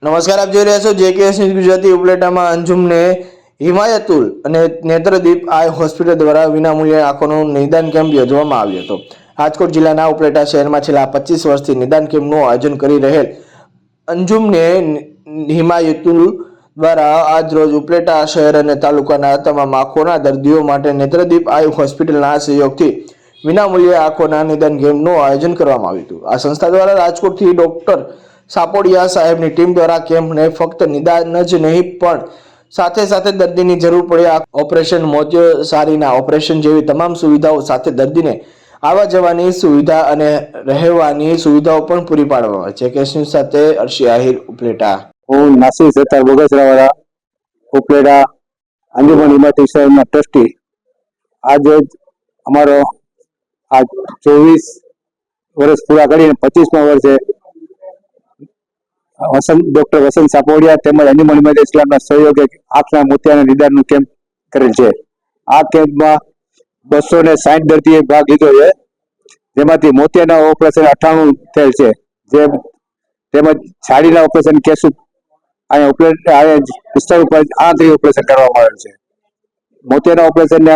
નમસ્કાર, આપ જોઈ રહ્યા છો જેકેએસ ન્યૂઝ ગુજરાતી. ઉપલેટામાં અંજુમને હિમાયતુલ અને નેત્રદીપ આઈ હોસ્પિટલ દ્વારા વિનામૂલ્યે આંખોનું નિદાન કેમ્પ યોજવામાં આવ્યો હતો. રાજકોટ જિલ્લાના ઉપલેટા શહેરમાં છેલ્લા 25 વર્ષથી નિદાન કેમ્પનું આયોજન કરી રહેલ અંજુમને હિમાયતુલ દ્વારા આજ રોજ ઉપલેટા શહેર અને તાલુકાના તમામ આંખોના દર્દીઓ માટે નેત્રદીપ આઈ હોસ્પિટલના સહયોગથી વિનામૂલ્યે આંખોના નિદાન કેમ્પનું આયોજન કરવામાં આવ્યું હતું. આ સંસ્થા દ્વારા રાજકોટથી ડોક્ટર સાપોડિયા સાહેબની ટીમ દ્વારા કેમ્પને ફક્ત નિદાન જ નહીં પણ સાથે સાથે દર્દીની જરૂર પડે ઓપરેશન, મોતિયો સારીના ઓપરેશન જેવી તમામ સુવિધાઓ સાથે દર્દીને આવવા જવાની સુવિધા અને રહેવાની સુવિધાઓ પણ પૂરી પાડવામાં આવે છે. કેસ ન્યૂઝ સાથે અર્શી આહિર, ઉપલેટા. હું નાસિર સત્તાર બોગસરાવાળા, ઉપલેટા અંજુમન હિમાયતુલ શહેરના ટ્રસ્ટી. આજે અમારો આ 24 વર્ષ પૂરા કરીને 25મા વર્ષે ડોક્ટર વસંત સાપોડિયા તેમજ અંજુમન હિમાયતુલ ઇસ્લામના સહયોગે આંખના મોતિયાના નિદાનનું કેમ્પ કરેલ છે. આ કેમ્પમાં 260 દર્દીએ ભાગ લીધો છે, જેમાંથી મોતિયાના ઓપરેશન 98 થયેલ છે, તેમજ છાડીના ઓપરેશન કેસુ વિસ્તાર ઉપર 38 ઓપરેશન કરવામાં આવેલ છે. મોતિયાના ઓપરેશનને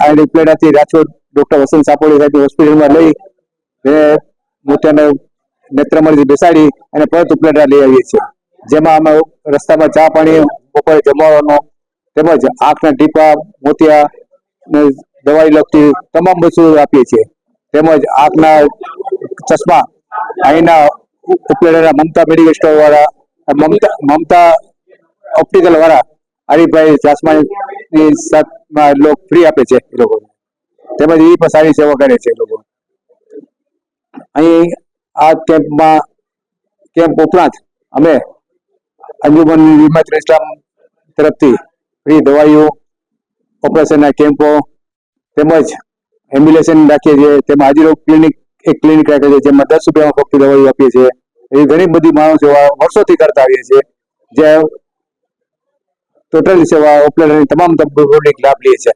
અમે ઉપલેટાથી રાજકોટ ડોક્ટર વસંત સાપોડિયા સાહેબની હોસ્પિટલમાં લઈ મોતિયાના નેત્રમણીથી બેસાડી અને પરત ઉપલેટા લઈ આવીએ છીએ, જેમાં અમે રસ્તામાં ચા પાણી, બપોરે જમવાનો તેમજ આંખના ટીપા, મોતિયા ને દવાઈ લગતી તમામ વસ્તુ આપીએ છીએ. તેમજ આંખના ચશ્મા અહીંના ઉપલેટાના મમતા મેડિકલ સ્ટોર વાળા, મમતા ઓપ્ટિકલ વાળા હરીફભાઈ જાસમાની સાથમાં લોકો ફ્રી આપે છે એ લોકો, તેમજ એ પણ સારી સેવા કરે છે એ લોકો. અહીં આ કેમ્પ ઉપરાંત અમે અંજુમન હિમાયતુલ ઇસ્લામ તરફથી ફ્રી દવાઈઓ, ઓપરેશનના કેમ્પો તેમજ એમ્બ્યુલેશન રાખીએ છીએ. તેમાં હાજીરોગ ક્લિનિક રાખે છે, જેમાં 10 રૂપિયામાં ફક્ત દવાઈઓ આપીએ છીએ. એવી ઘણી બધી માનવ સેવા વર્ષોથી કરતા આવીએ છીએ, જે ટોટલ સેવા ઉપલેટાની તમામ તબક્કોની લાભ લે છે.